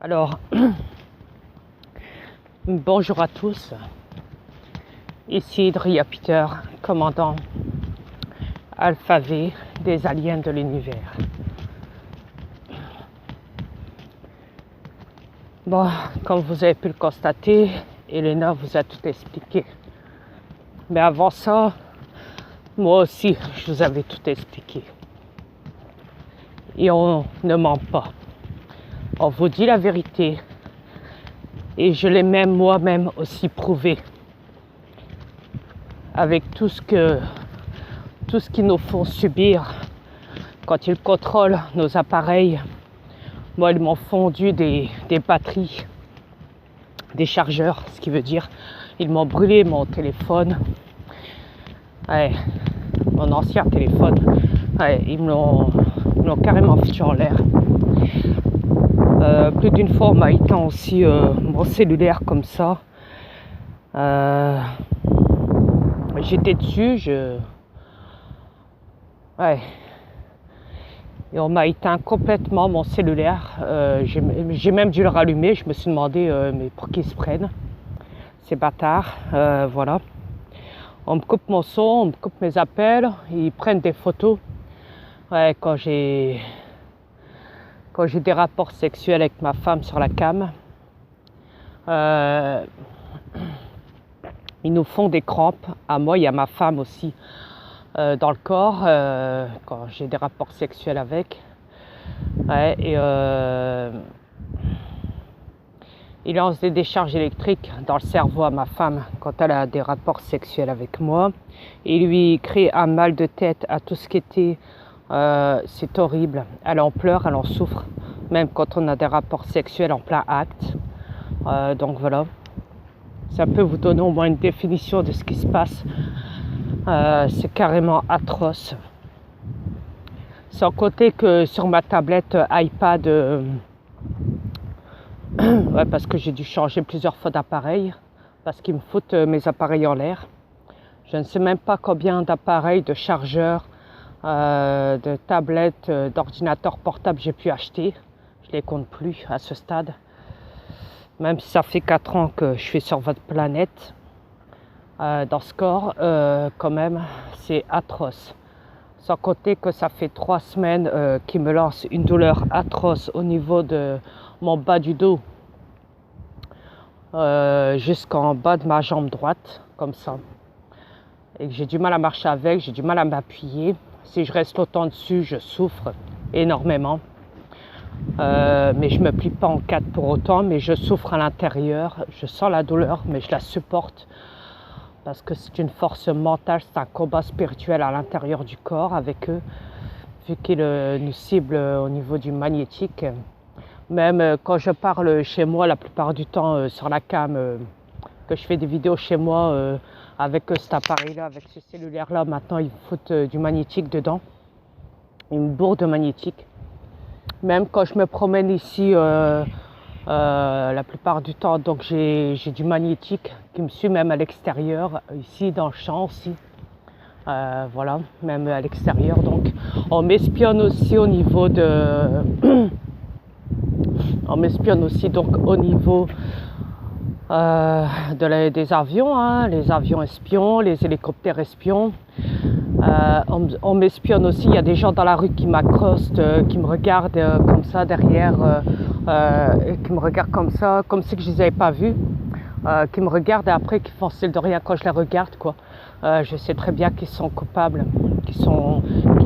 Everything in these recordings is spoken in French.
Alors, bonjour à tous, ici Dria Peter, commandant Alpha V des aliens de l'univers. Bon, comme vous avez pu le constater, Elena vous a tout expliqué. Mais avant ça, moi aussi, je vous avais tout expliqué. Et on ne ment pas. On vous dit la vérité. Et je l'ai même moi-même aussi prouvé. Avec tout ce qu'ils nous font subir quand ils contrôlent nos appareils. Moi, ils m'ont fondu des batteries, des chargeurs, ce qui veut dire ils m'ont brûlé mon téléphone. Ouais, mon ancien téléphone. Ouais, ils me l'ont carrément foutu en l'air. Plus d'une fois, on m'a éteint aussi mon cellulaire comme ça. J'étais dessus, ouais. Et on m'a éteint complètement mon cellulaire. J'ai même dû le rallumer. Je me suis demandé mais pour qui ils se prennent, ces bâtards. Voilà. On me coupe mon son, on me coupe mes appels. Ils prennent des photos. Ouais, quand j'ai des rapports sexuels avec ma femme sur la cam, ils nous font des crampes, à moi et à ma femme aussi, dans le corps, quand j'ai des rapports sexuels avec. Ouais, et ils lancent des décharges électriques dans le cerveau à ma femme quand elle a des rapports sexuels avec moi. Et lui crée un mal de tête à tout ce qui était... c'est horrible, elle en pleure, elle en souffre, même quand on a des rapports sexuels en plein acte. Donc voilà, ça peut vous donner au moins une définition de ce qui se passe. C'est carrément atroce. Sans compter que sur ma tablette iPad, ouais, parce que j'ai dû changer plusieurs fois d'appareil, parce qu'ils me foutent mes appareils en l'air. Je ne sais même pas combien d'appareils, de chargeurs, de tablettes, d'ordinateurs portables j'ai pu acheter. Je les compte plus à ce stade. Même si ça fait 4 ans que je suis sur votre planète, dans ce corps, quand même, c'est atroce. Sans compter que ça fait 3 semaines qu'ils me lancent une douleur atroce au niveau de mon bas du dos, jusqu'en bas de ma jambe droite, comme ça. Et que j'ai du mal à marcher avec, j'ai du mal à m'appuyer. Si je reste longtemps dessus, je souffre énormément. Mais je ne me plie pas en quatre pour autant, mais je souffre à l'intérieur. Je sens la douleur, mais je la supporte. Parce que c'est une force mentale, c'est un combat spirituel à l'intérieur du corps avec eux. Vu qu'ils nous ciblent au niveau du magnétique. Même quand je parle chez moi, la plupart du temps sur la cam, que je fais des vidéos chez moi avec cet appareil-là, avec ce cellulaire-là, maintenant ils foutent du magnétique dedans. Une bourde magnétique. Même quand je me promène ici, la plupart du temps, donc j'ai du magnétique qui me suit même à l'extérieur, ici dans le champ aussi. Voilà, même à l'extérieur. Donc on m'espionne aussi au niveau de... on m'espionne aussi donc au niveau des avions, hein, les avions espions, les hélicoptères espions. On m'espionne aussi, il y a des gens dans la rue qui m'accostent, qui me regardent comme ça derrière, qui me regardent comme ça, comme si je ne les avais pas vus, qui me regardent et après qui font style de rien quand je les regarde, quoi. Je sais très bien qu'ils sont coupables, qui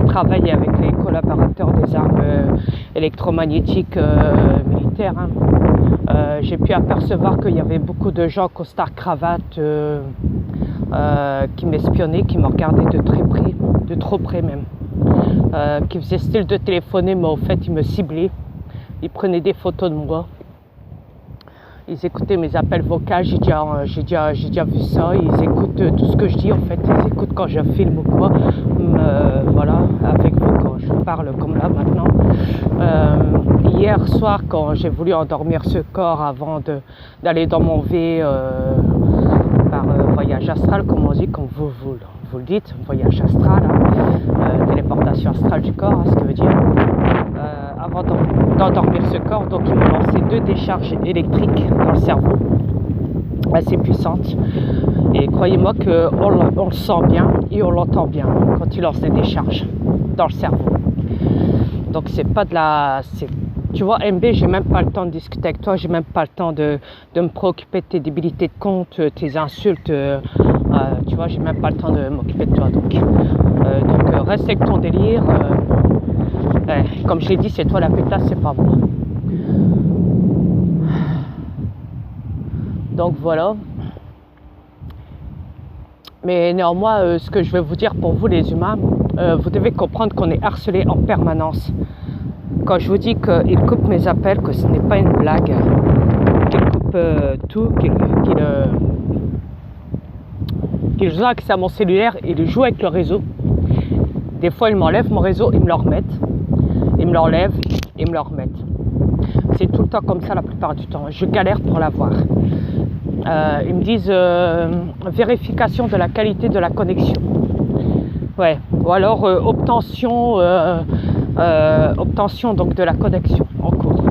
travaillent avec les collaborateurs des armes électromagnétiques militaires. Hein. J'ai pu apercevoir qu'il y avait beaucoup de gens costard cravate qui m'espionnaient, qui me regardaient de très près, de trop près même, qui faisaient style de téléphoner, mais au fait ils me ciblaient, ils prenaient des photos de moi, ils écoutaient mes appels vocaux, j'ai déjà vu ça, ils écoutent tout ce que je dis en fait, ils écoutent quand je filme ou quoi, voilà, avec vous quand je parle comme là maintenant. Hier soir quand j'ai voulu endormir ce corps avant d'aller dans mon V par voyage astral, comme on dit, comme vous le dites, voyage astral, hein, téléportation astrale du corps, hein, ce qui veut dire. avant d'endormir ce corps. Donc ils m'ont lancé 2 décharges électriques dans le cerveau, assez puissantes. Et croyez-moi qu'on le sent bien et on l'entend bien quand ils lancent des décharges dans le cerveau. Donc c'est pas de la... Tu vois, MB, j'ai même pas le temps de discuter avec toi, j'ai même pas le temps de me préoccuper de tes débilités de compte, tes insultes, tu vois, j'ai même pas le temps de m'occuper de toi. Donc reste avec ton délire. Comme je l'ai dit, c'est toi la pétasse, c'est pas moi. Donc voilà. Mais néanmoins, ce que je vais vous dire pour vous les humains, vous devez comprendre qu'on est harcelé en permanence. Quand je vous dis qu'il coupe mes appels, que ce n'est pas une blague, qu'il coupe tout, qu'il joue accès à mon cellulaire, il joue avec le réseau. Des fois, ils m'enlèvent mon réseau, ils me le remettent. Ils me l'enlèvent, ils me le remettent. C'est tout le temps comme ça la plupart du temps. Je galère pour l'avoir. Ils me disent vérification de la qualité de la connexion. Ouais. Ou alors obtention donc de la connexion en cours.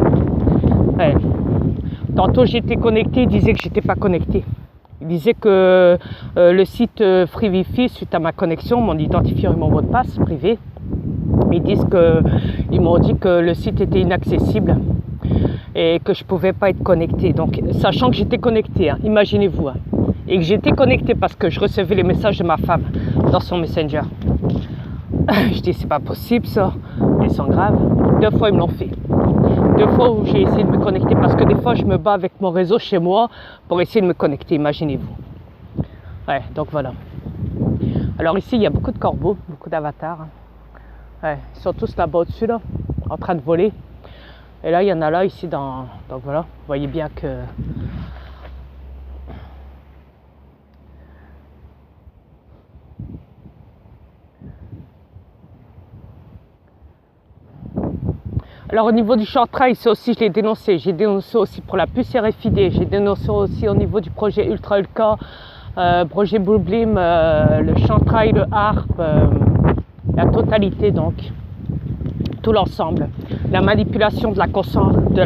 Ouais. Tantôt j'étais connecté, ils disaient que j'étais pas connecté. Ils disaient que le site Free Wi-Fi, suite à ma connexion, mon identifiant et mon mot de passe privé, ils m'ont dit que le site était inaccessible et que je pouvais pas être connecté. Donc sachant que j'étais connecté, hein, imaginez-vous, hein, et que j'étais connecté parce que je recevais les messages de ma femme dans son Messenger. Je dis c'est pas possible ça, ils sont graves. 2 fois ils me l'ont fait. 2 fois où j'ai essayé de me connecter parce que des fois je me bats avec mon réseau chez moi pour essayer de me connecter, imaginez-vous. Ouais, donc voilà. Alors ici il y a beaucoup de corbeaux, beaucoup d'avatars. Ouais, ils sont tous là-bas au-dessus là, en train de voler. Et là il y en a là ici dans. Donc voilà, vous voyez bien que. Alors au niveau du short trail, ça aussi je l'ai dénoncé. J'ai dénoncé aussi pour la puce RFID. J'ai dénoncé aussi au niveau du projet Ultra Ulka, projet Blue Blim, le short trail, le harp, la totalité donc. Tout l'ensemble. La manipulation de la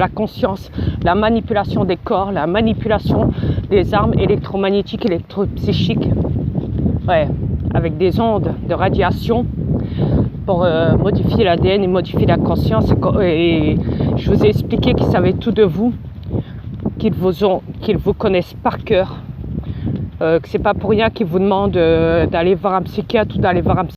conscience, la manipulation des corps, la manipulation des armes électromagnétiques, électropsychiques. Ouais, avec des ondes de radiation pour modifier l'ADN et modifier la conscience. Et je vous ai expliqué qu'ils savaient tout de vous, qu'ils vous connaissent par cœur, que c'est pas pour rien qu'ils vous demandent d'aller voir un psychiatre ou d'aller voir un